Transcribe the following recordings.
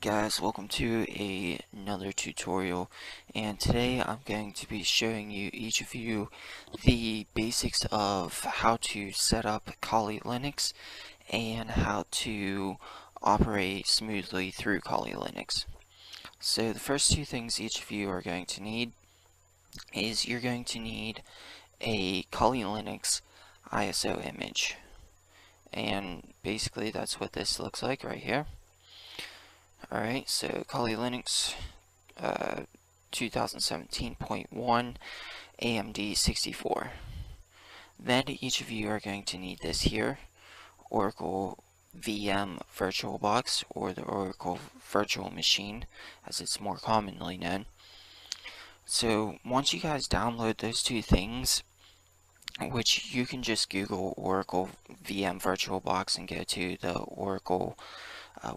Alright guys, welcome to another tutorial, and today I'm going to be showing you, each of you, the basics of how to set up Kali Linux and how to operate smoothly through Kali Linux. So the first two things each of you are going to need is you're going to need a Kali Linux ISO image, and basically that's what this looks like right here. Alright, so Kali Linux 2017.1 AMD 64. Then each of you are going to need this here, Oracle VM VirtualBox, or the Oracle Virtual Machine as it's more commonly known. So once you guys download those two things, which you can just Google Oracle VM VirtualBox and go to the Oracle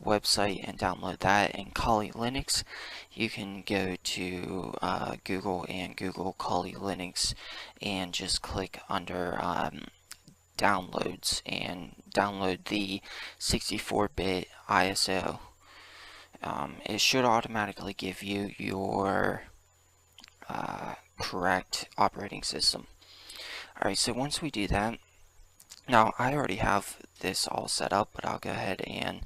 website and download that, and Kali Linux, you can go to Google and Google Kali Linux and just click under downloads and download the 64-bit ISO. It should automatically give you your correct operating system. Alright, so once we do that, now I already have this all set up, but I'll go ahead and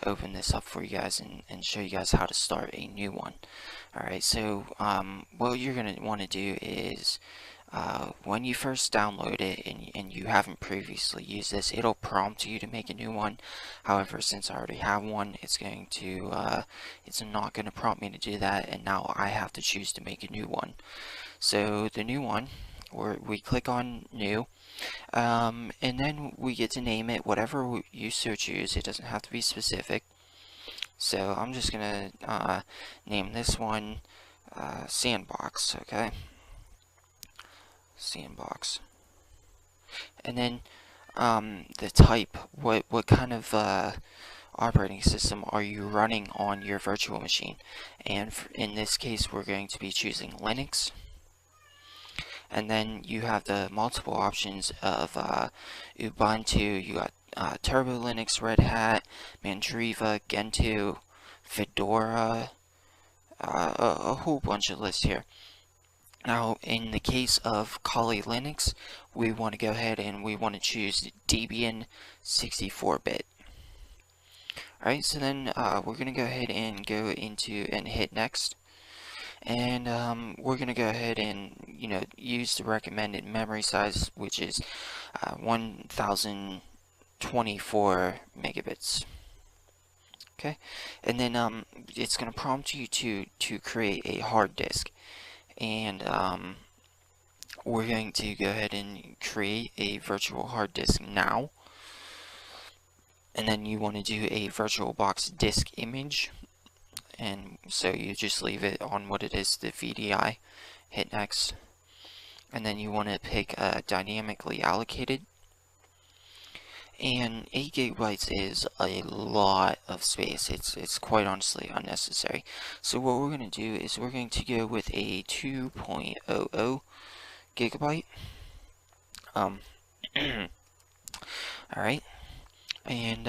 open this up for you guys and show you guys how to start a new one. Alright, so what you're going to want to do is when you first download it and you haven't previously used this, it'll prompt you to make a new one. However, since I already have one, it's not going to prompt me to do that, and now I have to choose to make a new one. So the new one, we click on new, and then we get to name it whatever you so choose. It doesn't have to be specific. So I'm just gonna name this one Sandbox. Okay, Sandbox. And then the type, what kind of operating system are you running on your virtual machine? And in this case, we're going to be choosing Linux. And then you have the multiple options of Ubuntu. You got Turbo Linux, Red Hat, Mandriva, Gentoo, Fedora, a whole bunch of lists here. Now, in the case of Kali Linux, we want to go ahead and we want to choose Debian 64-bit. Alright, so then we're going to go ahead and go into and hit next. And we're going to go ahead and use the recommended memory size, which is 1024 megabits. Okay, and then it's going to prompt you to create a hard disk, and we're going to go ahead and create a virtual hard disk now. And then you want to do a VirtualBox disk image. And so you just leave it on what it is, the VDI, hit next, and then you want to pick dynamically allocated, and 8 gigabytes is a lot of space. It's quite honestly unnecessary. So what we're going to do is we're going to go with a 2.00 gigabyte. Alright. And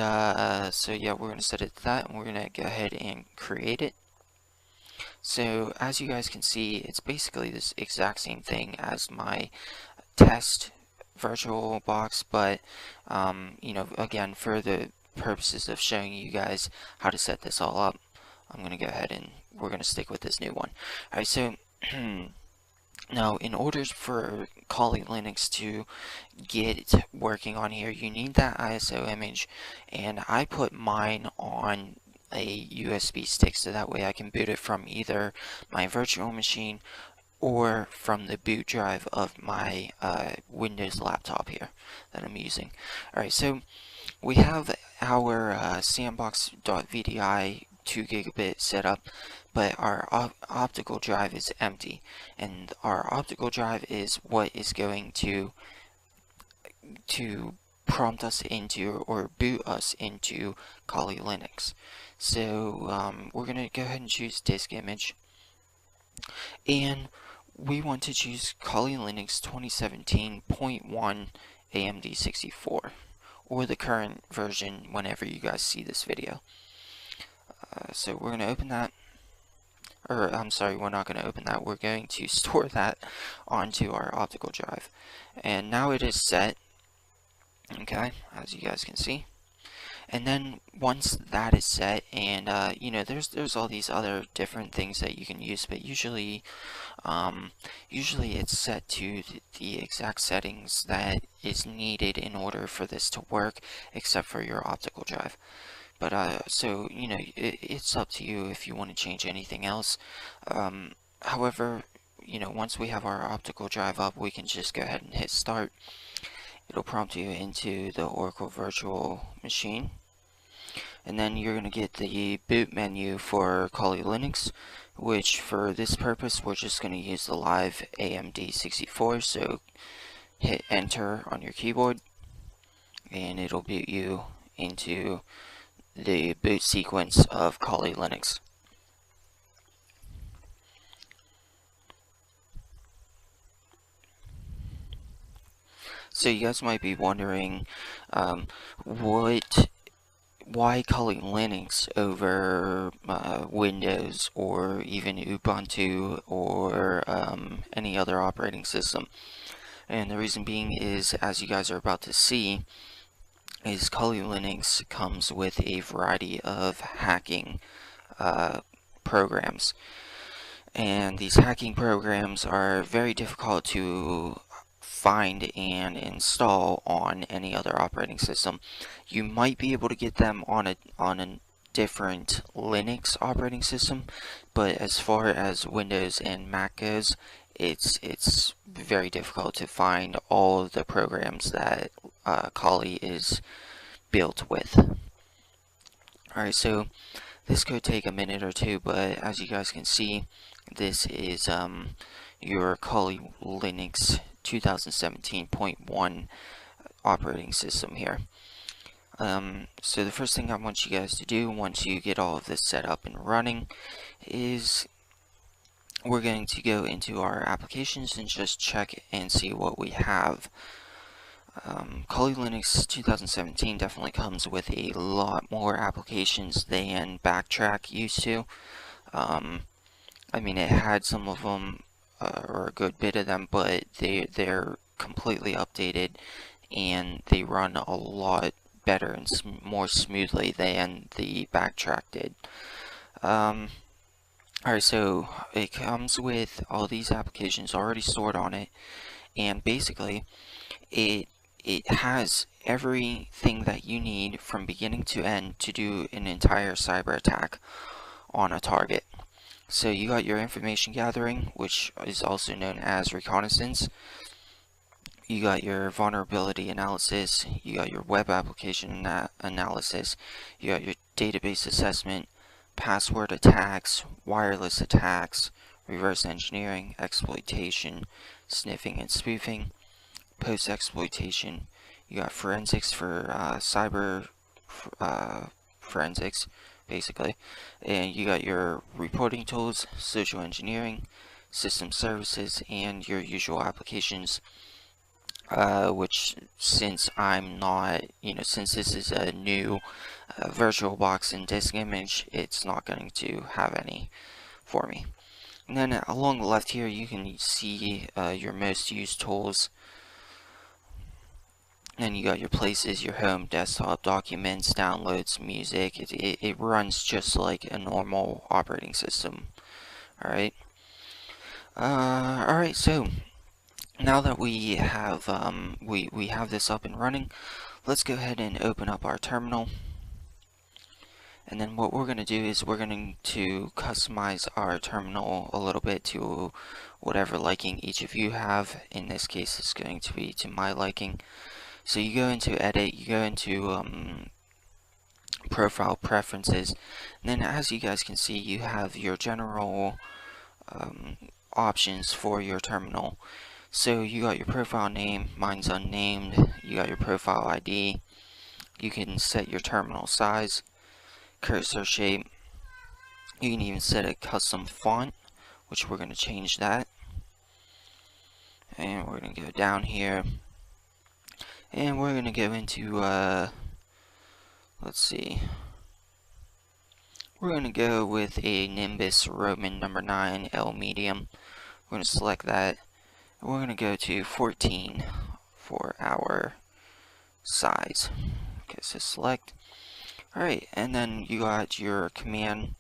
so yeah, we're going to set it to that, and we're going to go ahead and create it. So as you guys can see, it's basically this exact same thing as my test VirtualBox, but again, for the purposes of showing you guys how to set this all up, I'm going to go ahead and we're going to stick with this new one. Alright, so now, in order for Kali Linux to get working on here, you need that ISO image, and I put mine on a USB stick so that way I can boot it from either my virtual machine or from the boot drive of my Windows laptop here that I'm using. Alright, so we have our sandbox.vdi 2 gigabit setup, but our optical drive is empty, and our optical drive is what is going to prompt us into or boot us into Kali Linux. So we're going to go ahead and choose disk image, and we want to choose Kali Linux 2017.1 AMD 64, or the current version whenever you guys see this video. So we're going to open that, or I'm sorry, we're not going to open that. We're going to store that onto our optical drive. And now it is set, okay, as you guys can see. And then once that is set, and you know, there's all these other different things that you can use, but usually it's set to the exact settings that is needed in order for this to work, except for your optical drive. But so you know, it's up to you if you want to change anything else. However, you know, once we have our optical drive up, we can just go ahead and hit start. It'll prompt you into the Oracle Virtual Machine. And then you're going to get the boot menu for Kali Linux, which for this purpose we're just going to use the live AMD64. So hit enter on your keyboard and it'll boot you into the boot sequence of Kali Linux. So you guys might be wondering why Kali Linux over Windows or even Ubuntu or any other operating system. And the reason being is, as you guys are about to see, is Kali Linux comes with a variety of hacking programs. And these hacking programs are very difficult to find and install on any other operating system. You might be able to get them on a different Linux operating system, but as far as Windows and Mac goes, it's very difficult to find all of the programs that Kali is built with. Alright, so this could take a minute or two, but as you guys can see, this is your Kali Linux 2017.1 operating system here. So the first thing I want you guys to do once you get all of this set up and running is we're going to go into our applications and just check and see what we have. Kali Linux 2017 definitely comes with a lot more applications than Backtrack used to. I mean, it had some of them, or a good bit of them, but they're completely updated and they run a lot better and more smoothly than the Backtrack did. Alright, so it comes with all these applications already stored on it, and basically it has everything that you need from beginning to end to do an entire cyber attack on a target. So you got your information gathering, which is also known as reconnaissance. You got your vulnerability analysis, you got your web application analysis, you got your database assessment, password attacks, wireless attacks, reverse engineering, exploitation, sniffing and spoofing, post-exploitation. You got forensics for cyber forensics, basically. And you got your reporting tools, social engineering, system services, and your usual applications. Which, since I'm not, since this is a new VirtualBox and disk image, it's not going to have any for me. And then along the left here, you can see your most used tools. And you got your places, your home, desktop, documents, downloads, music. It runs just like a normal operating system. Alright. Alright, so now that we have we have this up and running, let's go ahead and open up our terminal. And then what we're going to do is we're going to customize our terminal a little bit to whatever liking each of you have. In this case, it's going to be to my liking. So you go into edit, you go into profile preferences, and then as you guys can see, you have your general options for your terminal. So you got your profile name, mine's unnamed, you got your profile ID, you can set your terminal size, cursor shape, you can even set a custom font, which we're going to change that. And we're going to go down here, and we're going to go into, let's see, We're going to go with a Nimbus Roman number 9 L medium. We're going to select that. We're going to go to 14 for our size. Okay, so select. Alright, and then you got your command.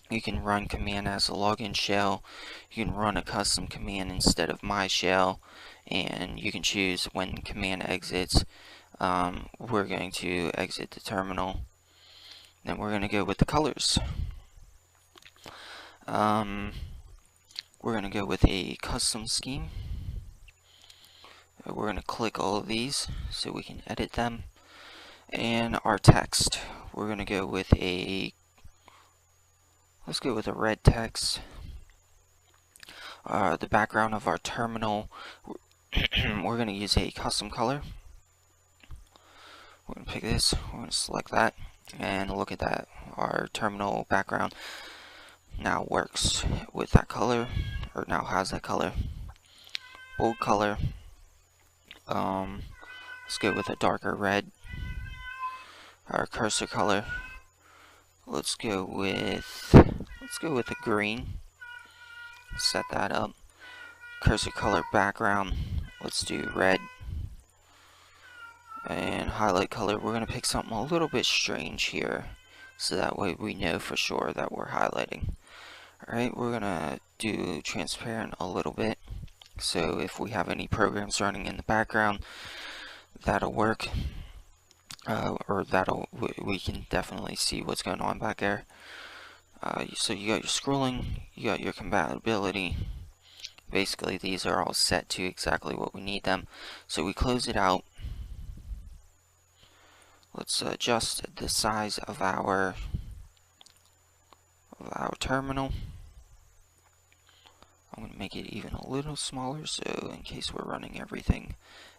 You can run command as a login shell. You can run a custom command instead of my shell. And you can choose when command exits. We're going to exit the terminal. Then we're going to go with the colors. We're going to go with a custom scheme. We're going to click all of these so we can edit them. And our text, we're going to go with let's go with a red text. The background of our terminal, we're going to use a custom color. We're going to pick this, we're going to select that, and look at that. Our terminal background now works with that color, or now has that color. Bold color. Let's go with a darker red. Our cursor color. Let's go with a green. Set that up. Cursor color background. Let's do red. And highlight color, we're going to pick something a little bit strange here, so that way we know for sure that we're highlighting. Alright, we're going to do transparent a little bit, so if we have any programs running in the background, that'll work, or we can definitely see what's going on back there. So you got your scrolling, you got your compatibility. Basically these are all set to exactly what we need them. So we close it out. Let's adjust the size of our terminal. I'm going to make it even a little smaller, so in case we're running everything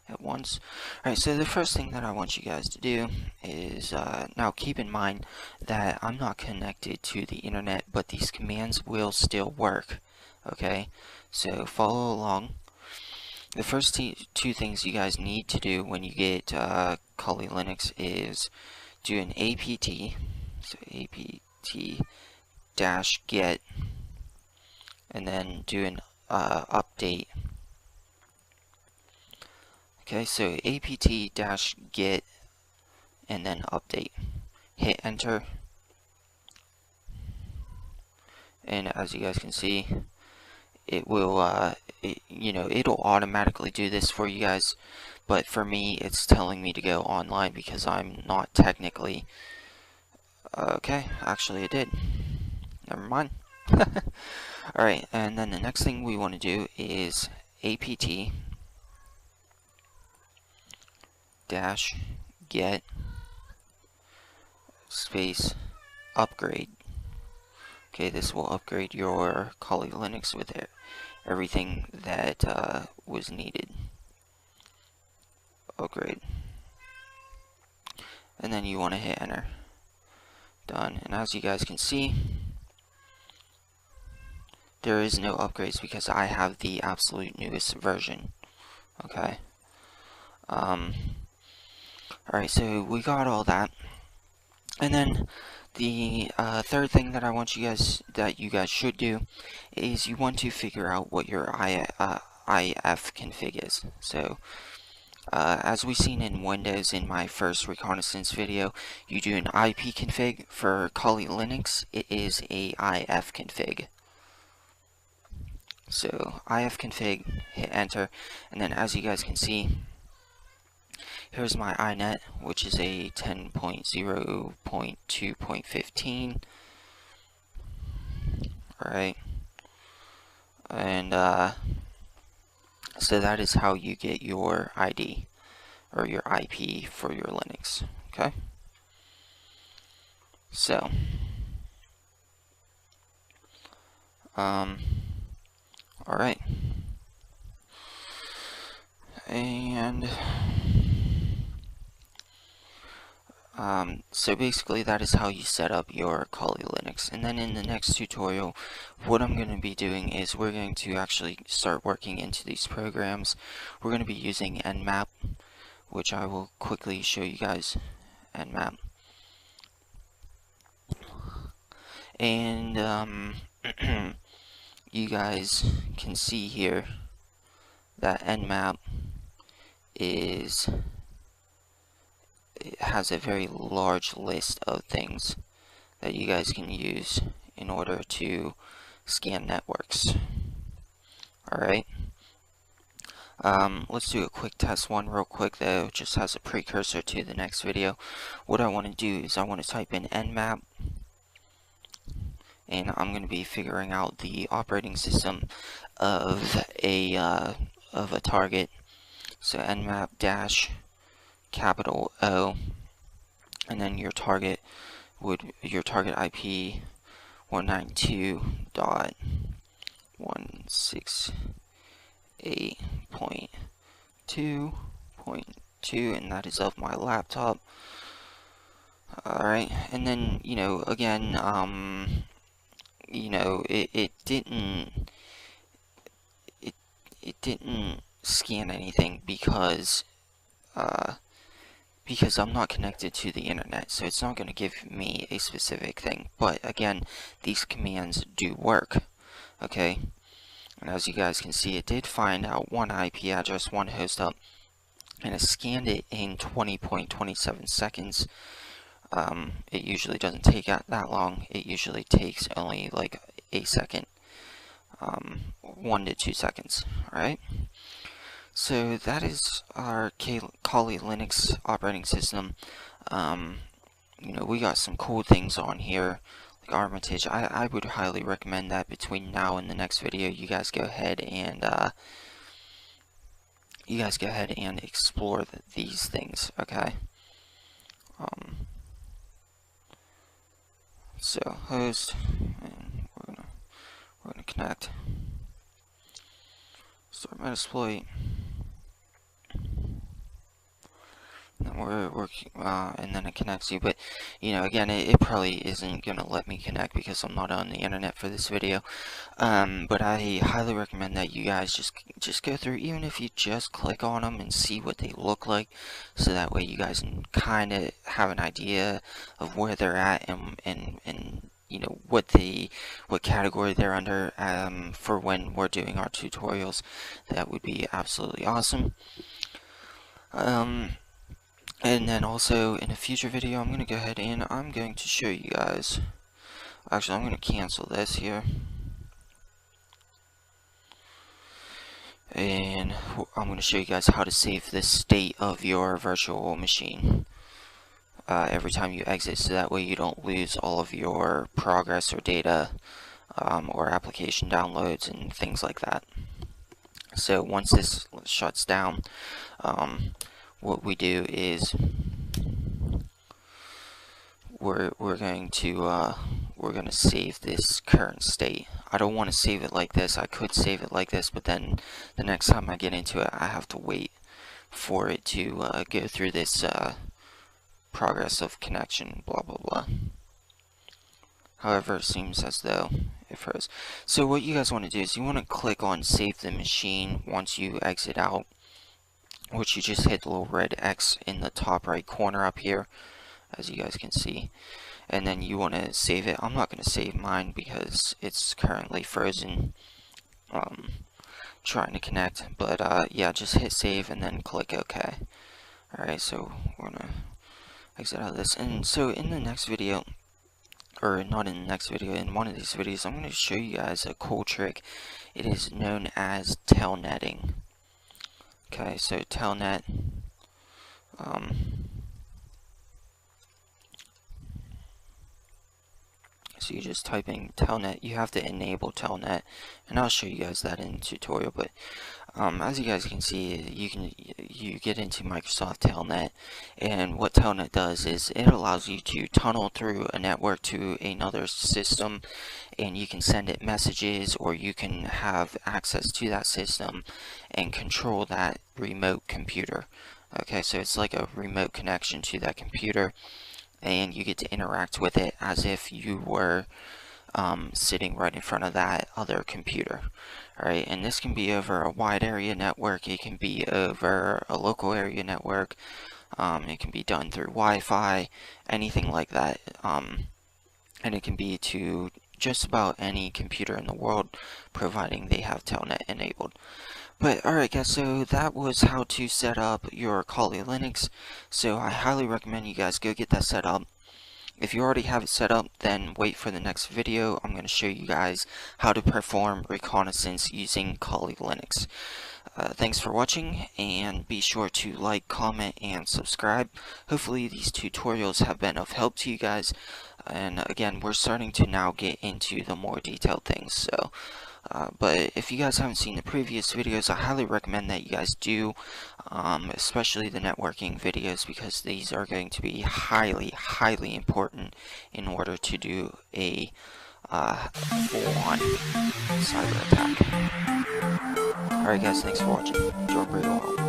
at once. Alright, so the first thing that I want you guys to do is, now keep in mind that I'm not connected to the internet, but these commands will still work. Okay, so follow along. The first two things you guys need to do when you get Kali Linux is do an apt, so apt-get, and then do an update. Okay, so apt-get and then update. Hit enter, and as you guys can see, it will it'll automatically do this for you guys, but for me it's telling me to go online because I'm not technically okay. Actually it did, never mind. Alright, and then the next thing we want to do is apt-get space upgrade. Okay, this will upgrade your Kali Linux with everything that was needed. Upgrade. And then you want to hit enter. Done. And as you guys can see, there is no upgrades because I have the absolute newest version. Okay. Alright, so we got all that. And then the third thing that I want you guys should do is you want to figure out what your IF config is. So as we've seen in Windows in my first reconnaissance video, you do an IP config. For Kali Linux, it is a IF config. So IF config, hit enter, and then as you guys can see, here's my iNet, which is a 10.0.2.15. Alright. And so that is how you get your ID, or your IP for your Linux. Okay? So, alright. And so basically that is how you set up your Kali Linux. And then in the next tutorial, what I'm going to be doing is we're going to actually start working into these programs. We're going to be using Nmap, which I will quickly show you guys. Nmap. And you guys can see here that Nmap it has a very large list of things that you guys can use in order to scan networks. Alright. Let's do a quick test one real quick though, just as a precursor to the next video. What I want to do is I want to type in Nmap, and I'm going to be figuring out the operating system of a target. So Nmap dash capital O, and then your target IP 192.168.2.2, and that is of my laptop. Alright, and then, you know, again, you know, it didn't scan anything because I'm not connected to the internet, so it's not going to give me a specific thing. But again, these commands do work, okay? And as you guys can see, it did find out one IP address, one host up, and it scanned it in 20.27 seconds. It usually doesn't take that long. It usually takes only like a second, 1 to 2 seconds. Alright, so that is our Kali Linux operating system. You know, we got some cool things on here, like Armitage. I would highly recommend that between now and the next video, you guys go ahead and explore these things. Okay. So host, and we're gonna connect. Start Metasploit. And then it connects you, but you know, again, it probably isn't gonna let me connect because I'm not on the internet for this video. But I highly recommend that you guys just go through, even if you just click on them and see what they look like, so that way you guys can kind of have an idea of where they're at and you know what category they're under for when we're doing our tutorials. That would be absolutely awesome. And then also in a future video, I'm going to go ahead and I'm going to show you guys. Actually, I'm going to cancel this here. And I'm going to show you guys how to save the state of your virtual machine every time you exit, so that way you don't lose all of your progress or data or application downloads and things like that. So once this shuts down, what we do is we're going to save this current state. I don't want to save it like this. I could save it like this, but then the next time I get into it, I have to wait for it to go through this progress of connection, blah blah blah. However, it seems as though it froze. So what you guys want to do is you want to click on Save the Machine once you exit out, which you just hit the little red X in the top right corner up here, as you guys can see, and then you want to save it. I'm not going to save mine because it's currently frozen, trying to connect, but yeah, just hit save and then click OK. Alright, so we're going to exit out of this, and so in the next video, or not in the next video, in one of these videos, I'm going to show you guys a cool trick. It is known as telnetting. Okay, so telnet, so you just type in telnet. You have to enable telnet, and I'll show you guys that in the tutorial. But as you guys can see, you get into Microsoft Telnet, and what Telnet does is it allows you to tunnel through a network to another system, and you can send it messages, or you can have access to that system and control that remote computer. Okay, so it's like a remote connection to that computer, and you get to interact with it as if you were sitting right in front of that other computer. Alright, and this can be over a wide area network, it can be over a local area network, it can be done through Wi-Fi, anything like that. and it can be to just about any computer in the world, providing they have Telnet enabled. But alright guys, so that was how to set up your Kali Linux. So I highly recommend you guys go get that set up. If you already have it set up, then wait for the next video. I'm going to show you guys how to perform reconnaissance using Kali Linux. Thanks for watching, and be sure to like, comment, and subscribe. Hopefully these tutorials have been of help to you guys. And again, we're starting to now get into the more detailed things. So, but if you guys haven't seen the previous videos, I highly recommend that you guys do, especially the networking videos, because these are going to be highly important in order to do a full-on cyber attack. Alright guys, thanks for watching. Enjoy Brio.